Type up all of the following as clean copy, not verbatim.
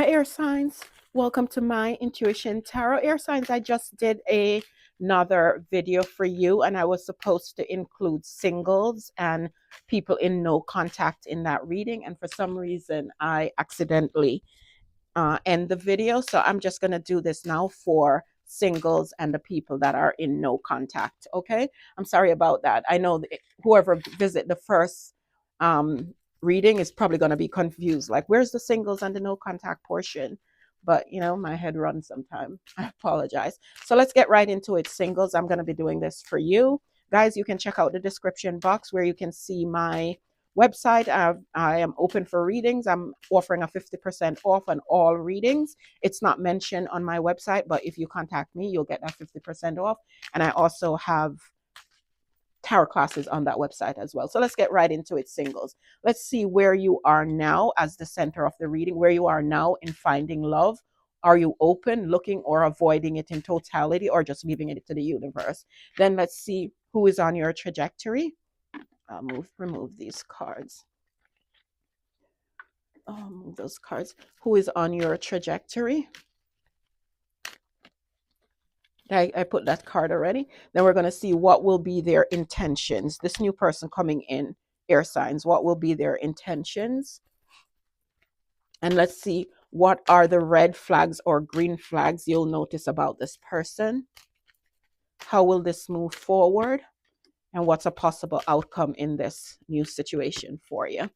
Hi, air signs. Welcome to my Intuition Tarot. Air signs, I just did another video for you, and I was supposed to include singles and people in no contact in that reading. And for some reason, I accidentally end the video. So I'm just going to do this now for singles and the people that are in no contact. Okay. I'm sorry about that. I know that whoever visit the first um, reading is probably going to be confused. Like, where's the singles and the no contact portion? But, you know, my head runs sometimes. I apologize. So let's get right into it. Singles, I'm going to be doing this for you. Guys, you can check out the description box where you can see my website. I am open for readings. I'm offering a 50% off on all readings. It's not mentioned on my website, but if you contact me, you'll get that 50% off. And I also have tarot classes on that website as well. So let's get right into it, singles. Let's see where you are now as the center of the reading, where you are now in finding love. Are you open, looking, or avoiding it in totality, or just leaving it to the universe? Then let's see who is on your trajectory. I'll remove these cards. Move those cards. Who is on your trajectory? I put that card already. Then we're going to see what will be their intentions. This new person coming in, air signs, what will be their intentions? And let's see what are the red flags or green flags you'll notice about this person. How will this move forward? And what's a possible outcome in this new situation for you?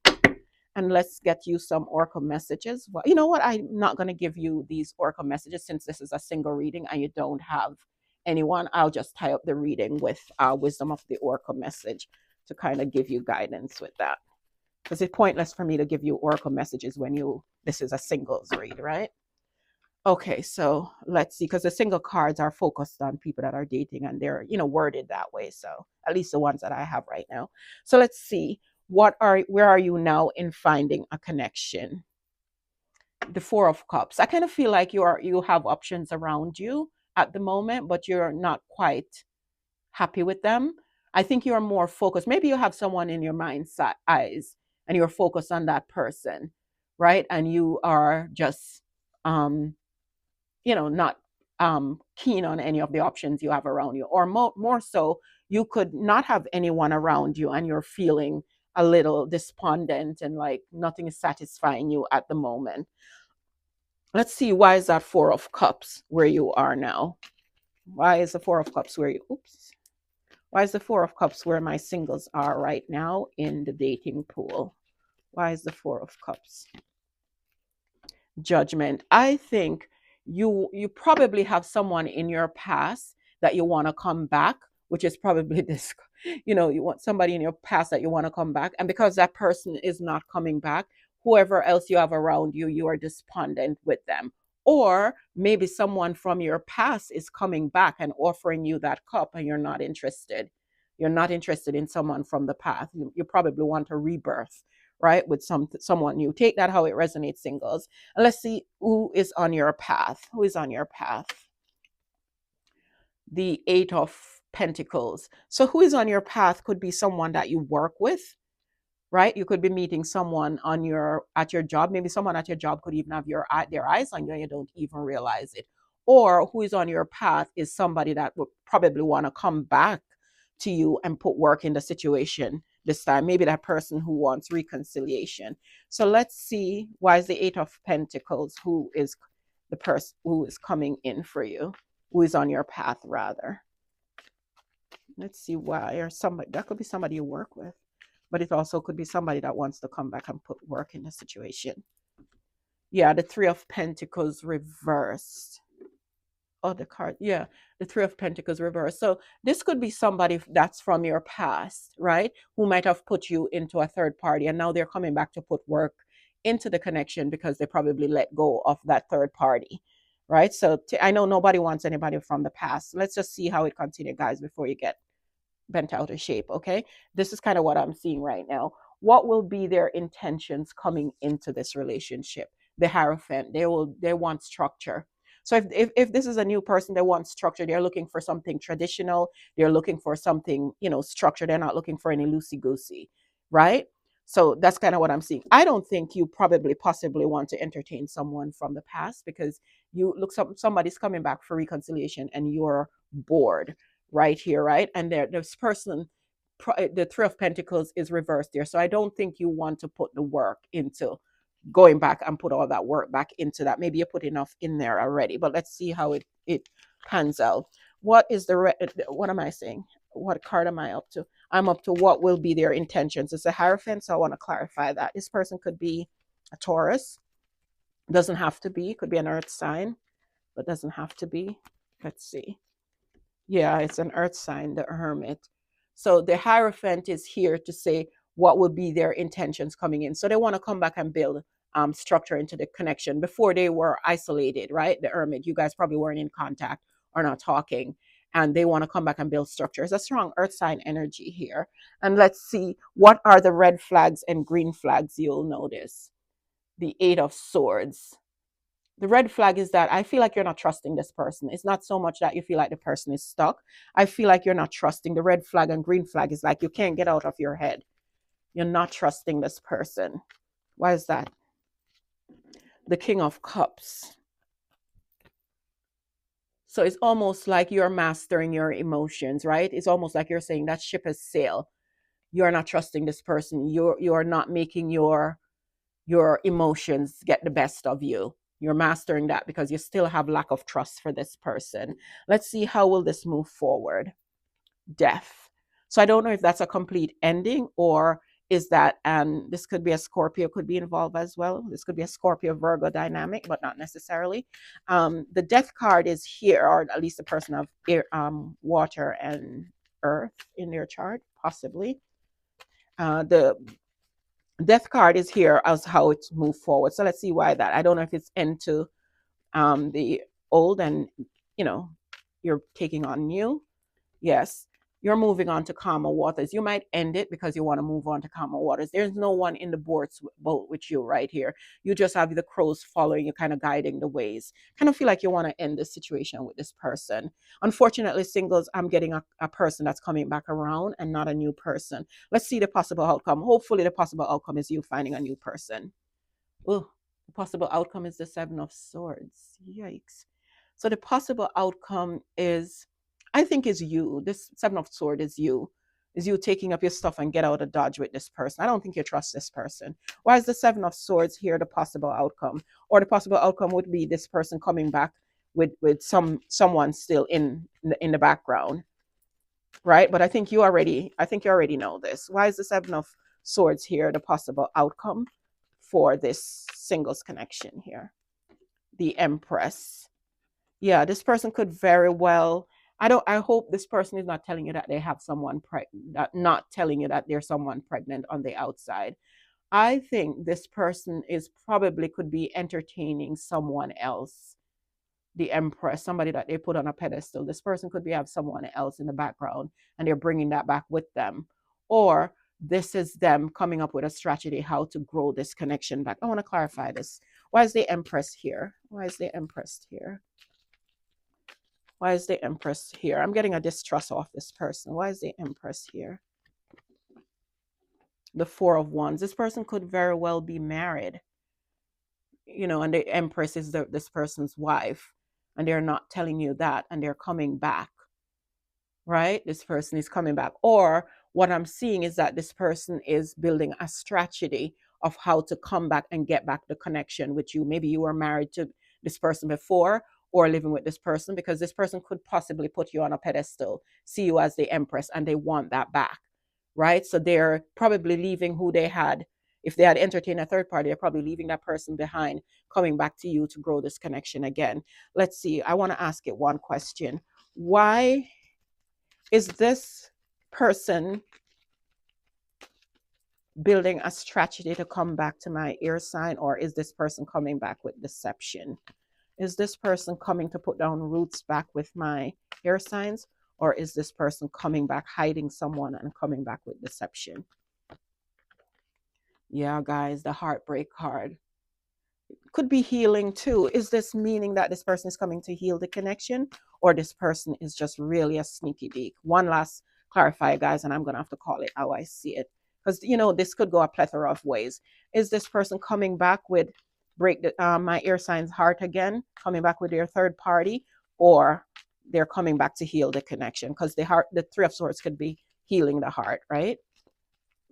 And let's get you some oracle messages. Well, you know what? I'm not going to give you these oracle messages since this is a single reading and you don't have anyone. I'll just tie up the reading with wisdom of the oracle message to kind of give you guidance with that. Because it's pointless for me to give you oracle messages when this is a singles read, right? Okay, so let's see, because the single cards are focused on people that are dating and they're, worded that way. So at least the ones that I have right now. So let's see. Where are you now in finding a connection? The Four of Cups. I kind of feel like you have options around you at the moment, but you're not quite happy with them. I think you're more focused. Maybe you have someone in your mind's eyes and you're focused on that person, right? And you are just not keen on any of the options you have around you, or more so, you could not have anyone around you and you're feeling a little despondent and like nothing is satisfying you at the moment. Let's see, why is that Four of Cups where you are now? Why is the Four of Cups why is the Four of Cups where my singles are right now in the dating pool? Why is the Four of Cups? Judgment. I think you probably have someone in your past that you want to come back, which is probably this, you want somebody in your past that you want to come back. And because that person is not coming back, whoever else you have around you, you are despondent with them. Or maybe someone from your past is coming back and offering you that cup and you're not interested. You're not interested in someone from the past. You probably want a rebirth, right? With someone new. Take that how it resonates, singles. And let's see who is on your path. Who is on your path? The Eight of Pentacles. So who is on your path could be someone that you work with, right? You could be meeting someone at your job. Maybe someone at your job could even have their eyes on you and you don't even realize it. Or who is on your path is somebody that would probably want to come back to you and put work in the situation this time. Maybe that person who wants reconciliation. So let's see, why is the Eight of Pentacles? Who is the person who is coming in for you? Who is on your path, rather? Let's see why. Or somebody, that could be somebody you work with, but it also could be somebody that wants to come back and put work in the situation. Yeah, the Three of Pentacles reversed. Oh, the card. Yeah, the Three of Pentacles reversed. So this could be somebody that's from your past, right? Who might have put you into a third party and now they're coming back to put work into the connection because they probably let go of that third party, right? So I know nobody wants anybody from the past. Let's just see how it continues, guys, before you get bent out of shape, okay? This is kind of what I'm seeing right now. What will be their intentions coming into this relationship? The Hierophant. They want structure. So if this is a new person, they want structure. They're looking for something traditional. They're looking for something, structured. They're not looking for any loosey-goosey, right? So that's kind of what I'm seeing. I don't think you probably possibly want to entertain someone from the past, because you look, somebody's coming back for reconciliation and you're bored right here, right? And there, this person, the Three of Pentacles is reversed there. So I don't think you want to put the work into going back and put all that work back into that. Maybe you put enough in there already, but let's see how it pans out. What is what am I saying? What card am I up to? I'm up to what will be their intentions. It's a Hierophant, so I want to clarify that. This person could be a Taurus. Doesn't have to be. Could be an earth sign, but doesn't have to be. Let's see. Yeah, it's an earth sign, the Hermit. So the Hierophant is here to say what would be their intentions coming in. So they want to come back and build structure into the connection. Before they were isolated, right? The Hermit, you guys probably weren't in contact or not talking. And they want to come back and build structure. It's a strong earth sign energy here. And let's see, what are the red flags and green flags you'll notice? The Eight of Swords. The red flag is that I feel like you're not trusting this person. It's not so much that you feel like the person is stuck. I feel like you're not trusting. The red flag and green flag is like you can't get out of your head. You're not trusting this person. Why is that? The King of Cups. So it's almost like you're mastering your emotions, right? It's almost like you're saying that ship has sailed. You're not trusting this person. You're not making your emotions get the best of you. You're mastering that because you still have lack of trust for this person. Let's see, how will this move forward? Death. So I don't know if that's a complete ending, or is that, and this could be a Scorpio, could be involved as well. This could be a Scorpio Virgo dynamic, but not necessarily. The death card is here, or at least a person of air, water and earth in their chart, possibly. The death card is here as how it's moved forward. So let's see why that. I don't know if it's into the old and, you know, you're taking on new. Yes, you're moving on to calmer waters. You might end it because you want to move on to calmer waters. There's no one in the boat with you right here. You just have the crows following you, kind of guiding the ways. Kind of feel like you want to end this situation with this person. Unfortunately, singles, I'm getting a person that's coming back around and not a new person. Let's see the possible outcome. Hopefully the possible outcome is you finding a new person. Oh, the possible outcome is the Seven of Swords. Yikes. So the possible outcome is, I think, is you. This Seven of Swords is you. Is you taking up your stuff and get out of Dodge with this person. I don't think you trust this person. Why is the Seven of Swords here the possible outcome? Or the possible outcome would be this person coming back with someone still in the background, right? But I think you already know this. Why is the Seven of Swords here the possible outcome for this singles connection here? The Empress. Yeah, this person could very well, I hope this person is not telling you that they have someone pregnant, not telling you that there's someone pregnant on the outside. I think this person is probably could be entertaining someone else. The Empress, somebody that they put on a pedestal. This person could be have someone else in the background and they're bringing that back with them. Or this is them coming up with a strategy how to grow this connection back. I want to clarify this. Why is the Empress here? Why is the Empress here? Why is the Empress here? I'm getting a distrust off this person. Why is the Empress here? The Four of Wands. This person could very well be married, and the Empress is this person's wife, and they're not telling you that, and they're coming back, right? This person is coming back. Or what I'm seeing is that this person is building a strategy of how to come back and get back the connection with you. Maybe you were married to this person before or living with this person, because this person could possibly put you on a pedestal, see you as the Empress, and they want that back, right? So they're probably leaving who they had. If they had entertained a third party, they're probably leaving that person behind, coming back to you to grow this connection again. Let's see. I want to ask it one question. Why is this person building a strategy to come back to my air sign, or is this person coming back with deception? Is this person coming to put down roots back with my air signs, or is this person coming back hiding someone and coming back with deception? Yeah, guys, the heartbreak card could be healing too. Is this meaning that this person is coming to heal the connection, or this person is just really a sneaky beak? One last clarifier, guys, and I'm going to have to call it how I see it. because this could go a plethora of ways. Is this person coming back with my air sign's heart again, coming back with their third party, or they're coming back to heal the connection? Because the Three of Swords could be healing the heart, right?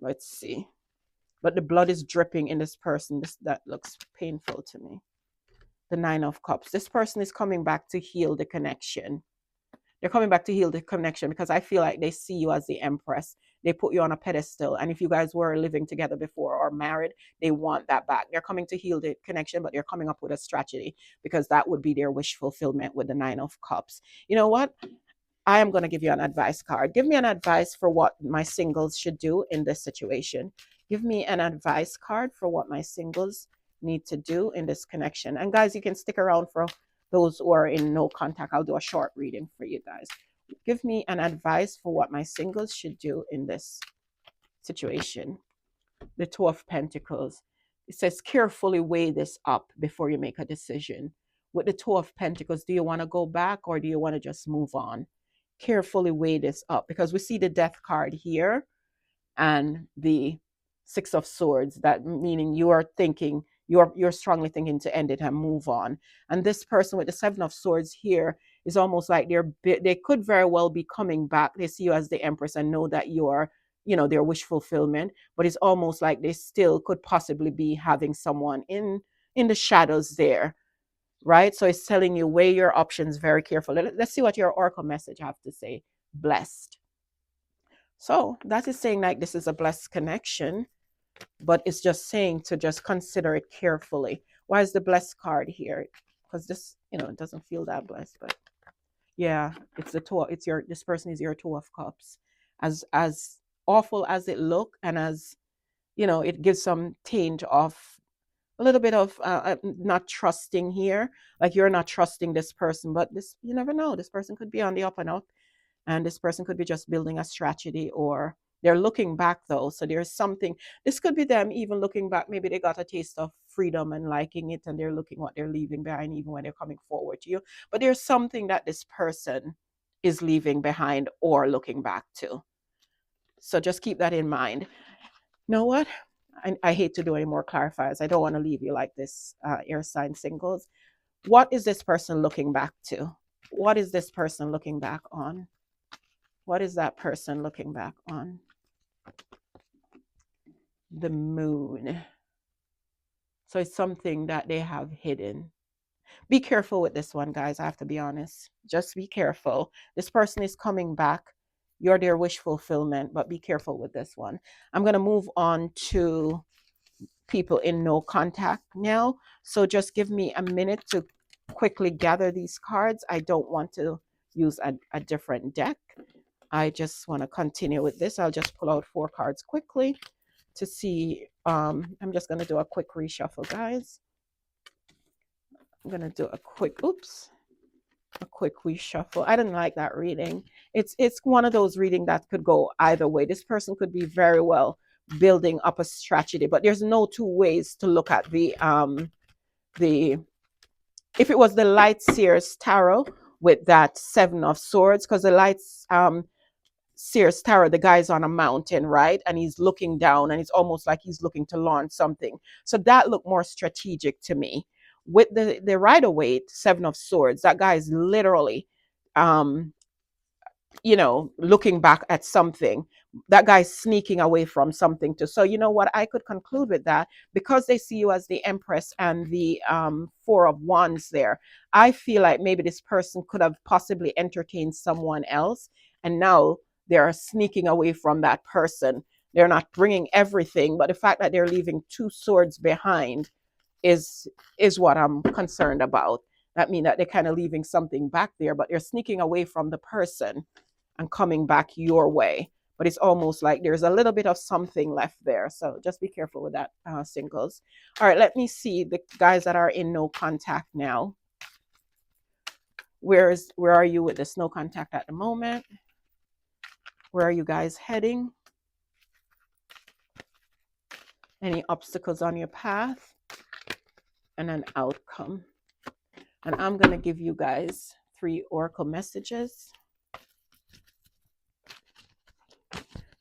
Let's see. But the blood is dripping in this person. That looks painful to me. The Nine of Cups. This person is coming back to heal the connection. They're coming back to heal the connection because I feel like they see you as the Empress. They put you on a pedestal. And if you guys were living together before or married, they want that back. They're coming to heal the connection, but they're coming up with a strategy because that would be their wish fulfillment with the Nine of Cups. You know what? I am going to give you an advice card. Give me an advice for what my singles should do in this situation. Give me an advice card for what my singles need to do in this connection. And guys, you can stick around for those who are in no contact. I'll do a short reading for you guys. Give me an advice for what my singles should do in this situation. The Two of Pentacles. It says, carefully weigh this up before you make a decision. With the Two of Pentacles, do you want to go back or do you want to just move on? Carefully weigh this up because we see the Death card here and the Six of Swords, that meaning you are thinking, you're strongly thinking to end it and move on. And this person with the Seven of Swords here is almost like they could very well be coming back. They see you as the Empress and know that you're, their wish fulfillment, but it's almost like they still could possibly be having someone in the shadows there, right? So it's telling you, weigh your options very carefully. Let's see what your oracle message have to say. Blessed. So that is saying like this is a blessed connection, but it's just saying to just consider it carefully. Why is the blessed card here? Because this, it doesn't feel that blessed, but yeah, it's the two. This person is your Two of Cups. As awful as it look, and as it gives some taint of a little bit of not trusting here. Like you're not trusting this person, but you never know. This person could be on the up and up, and this person could be just building a strategy, or they're looking back though. So there's something. This could be them even looking back. Maybe they got a taste of freedom and liking it, and they're looking what they're leaving behind, even when they're coming forward to you. But there's something that this person is leaving behind or looking back to. So just keep that in mind. You know what? I hate to do any more clarifiers. I don't want to leave you like this, air sign singles. What is this person looking back to? What is this person looking back on? What is that person looking back on? The Moon. So it's something that they have hidden. Be careful with this one, guys. I have to be honest. Just be careful. This person is coming back. You're their wish fulfillment, but be careful with this one. I'm going to move on to people in no contact now. So just give me a minute to quickly gather these cards. I don't want to use a different deck. I just want to continue with this. I'll just pull out 4 cards quickly to see. I'm just going to do a quick reshuffle, guys. I'm going to do a quick reshuffle. I didn't like that reading. It's one of those reading that could go either way. This person could be very well building up a strategy, but there's no two ways to look at the if it was the Light Seers Tarot with that Seven of Swords, because the Light Seers Tarot, the guy's on a mountain, right? And he's looking down and it's almost like he's looking to launch something. So that looked more strategic to me. With the Rider-Waite Seven of Swords, that guy is literally looking back at something. That guy's sneaking away from something too. So you know what, I could conclude with that, because they see you as the Empress and the Four of Wands there. I feel like maybe this person could have possibly entertained someone else, and now they're sneaking away from that person. They're not bringing everything, but the fact that they're leaving 2 swords behind is what I'm concerned about. That means that they're kind of leaving something back there, but they're sneaking away from the person and coming back your way. But it's almost like there's a little bit of something left there. So just be careful with that, singles. All right, let me see the guys that are in no contact now. Where are you with this no contact at the moment? Where are you guys heading? Any obstacles on your path? And an outcome. And I'm going to give you guys 3 oracle messages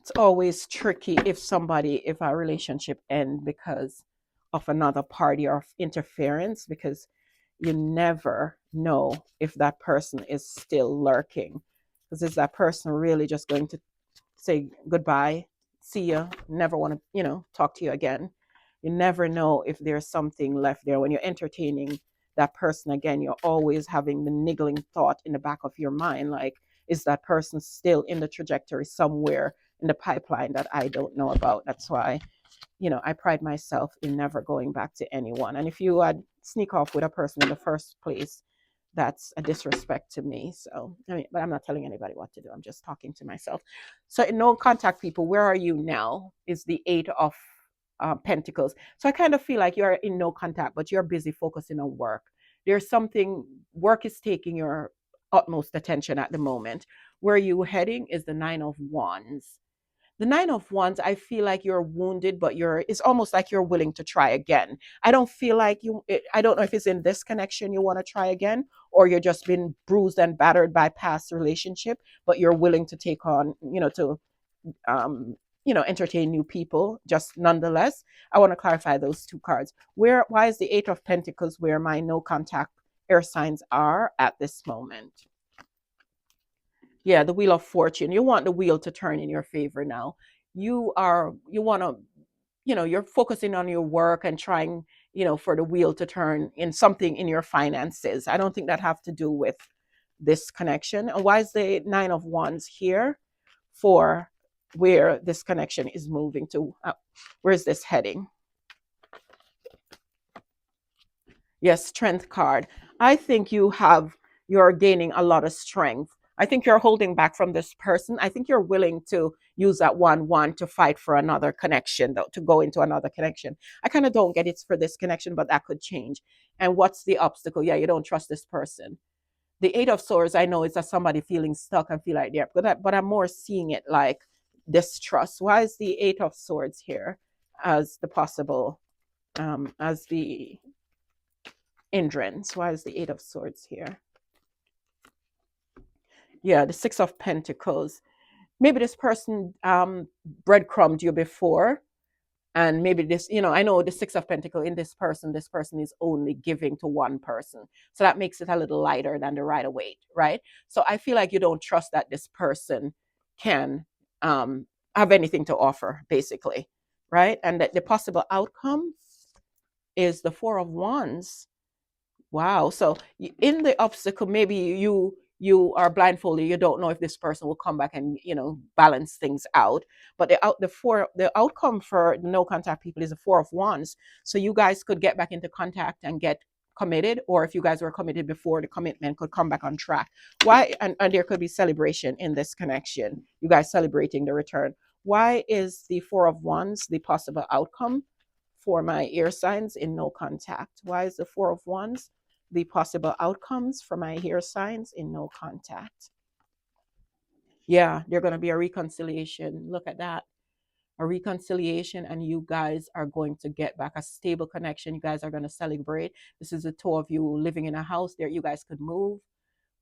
It's always tricky if a relationship ends because of another party or interference, because you never know if that person is still lurking. Because is that person really just going to say goodbye, see you, never want to, talk to you again? You never know if there's something left there. When you're entertaining that person again, you're always having the niggling thought in the back of your mind, like, is that person still in the trajectory somewhere in the pipeline that I don't know about? That's why, I pride myself in never going back to anyone. And if you sneak off with a person in the first place, that's a disrespect to me. So, I mean, but I'm not telling anybody what to do. I'm just talking to myself. So, in no contact people, where are you now? Is the Eight of Pentacles. So, I kind of feel like you're in no contact, but you're busy focusing on work. There's something, work is taking your utmost attention at the moment. Where are you heading is the Nine of Wands. The Nine of Wands, I feel like you're wounded, but it's almost like you're willing to try again. I don't feel like I don't know if it's in this connection you want to try again, or you're just been bruised and battered by past relationship, but you're willing to take on, um, entertain new people. Just nonetheless, I want to clarify those two cards. Why is the Eight of Pentacles where my no contact air signs are at this moment? Yeah, the Wheel of Fortune. You want the wheel to turn in your favor now. You want to, you're focusing on your work and trying, for the wheel to turn in something in your finances. I don't think that have to do with this connection. And why is the Nine of Wands here for where this connection is moving to? Where is this heading? Yes, Strength card. I think you're gaining a lot of strength. I think you're holding back from this person. I think you're willing to use that 1-1 to fight for another connection, though, to go into another connection. I kind of don't get it for this connection, but that could change. And what's the obstacle? Yeah, you don't trust this person. The Eight of Swords, I know, is that somebody feeling stuck and feel like they're, but I'm more seeing it like distrust. Why is the Eight of Swords here as the possible, as the hindrance? Why is the Eight of Swords here? Yeah, the Six of Pentacles. Maybe this person breadcrumbed you before, and maybe this, I know the Six of Pentacles in this person is only giving to one person, so that makes it a little lighter than the Rider Waite, right? So I feel like you don't trust that this person can have anything to offer, basically, right? And that the possible outcome is the Four of Wands. Wow. So in the obstacle, maybe you are blindfolded. You don't know if this person will come back and balance things out. But the outcome for no contact people is the Four of Wands. So you guys could get back into contact and get committed, or if you guys were committed before, the commitment could come back on track. Why? And there could be celebration in this connection. You guys celebrating the return. Why is the Four of Wands the possible outcome for my air signs in no contact? Why is the Four of Wands the possible outcomes for my air signs in no contact? Yeah, there's going to be a reconciliation. Look at that. A reconciliation, and you guys are going to get back a stable connection. You guys are going to celebrate. This is the two of you living in a house there. You guys could move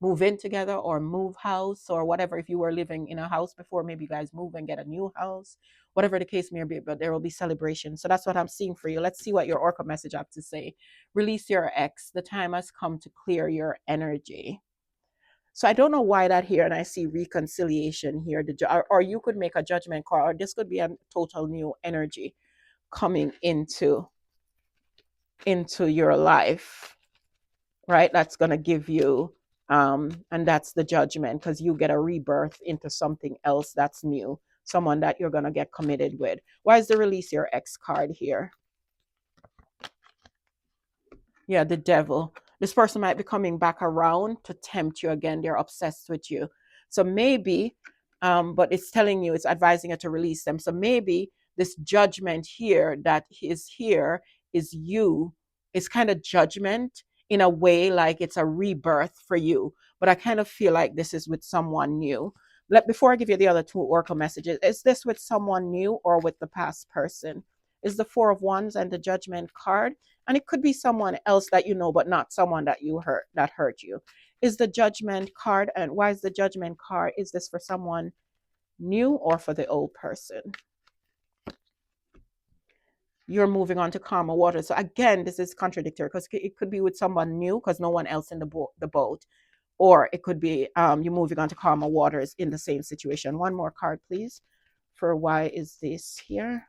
in together or move house or whatever. If you were living in a house before, maybe you guys move and get a new house, whatever the case may be, but there will be celebration. So that's what I'm seeing for you. Let's see what your Orca message have to say. Release your ex. The time has come to clear your energy. So I don't know why that here, and I see reconciliation here. Or you could make a judgment call, or this could be a total new energy coming into your life, right? That's going to give you and that's the Judgment, because you get a rebirth into something else that's new, someone that you're going to get committed with. Why is the Release Your Ex card here? Yeah, the Devil. This person might be coming back around to tempt you again. They're obsessed with you. So maybe, but it's telling you, it's advising you to release them. So maybe this judgment here that is here is you. It's kind of judgment in a way, like it's a rebirth for you. But I kind of feel like this is with someone new. Before I give you the other two oracle messages, is this with someone new or with the past person? Is the Four of Wands and the Judgment card, and it could be someone else that you know, but not someone that hurt you. Is the Judgment card, and why is the Judgment card? Is this for someone new or for the old person. You're moving on to calmer waters. So again, this is contradictory because it could be with someone new because no one else in the boat, or it could be you moving on to calmer waters in the same situation. One more card, please, for why is this here?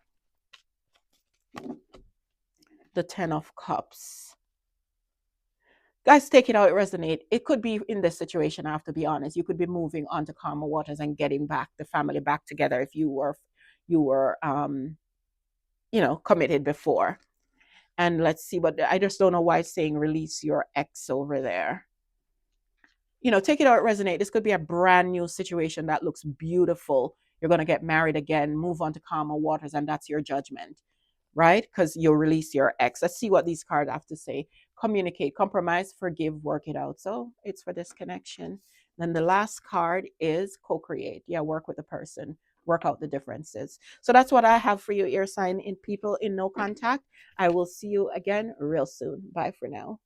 The Ten of Cups. Guys, take it how it resonates. It could be in this situation, I have to be honest. You could be moving on to calmer waters and getting back the family back together if you were committed before. And let's see, but I just don't know why it's saying release your ex over there. Take it how it resonates. This could be a brand new situation that looks beautiful. You're going to get married again, move on to calmer waters, and that's your judgment, right? Because you'll release your ex. Let's see what these cards have to say. Communicate, compromise, forgive, work it out. So it's for this connection. Then the last card is co-create. Yeah, work with the person, work out the differences. So that's what I have for you, ear sign in people in no contact. I will see you again real soon. Bye for now.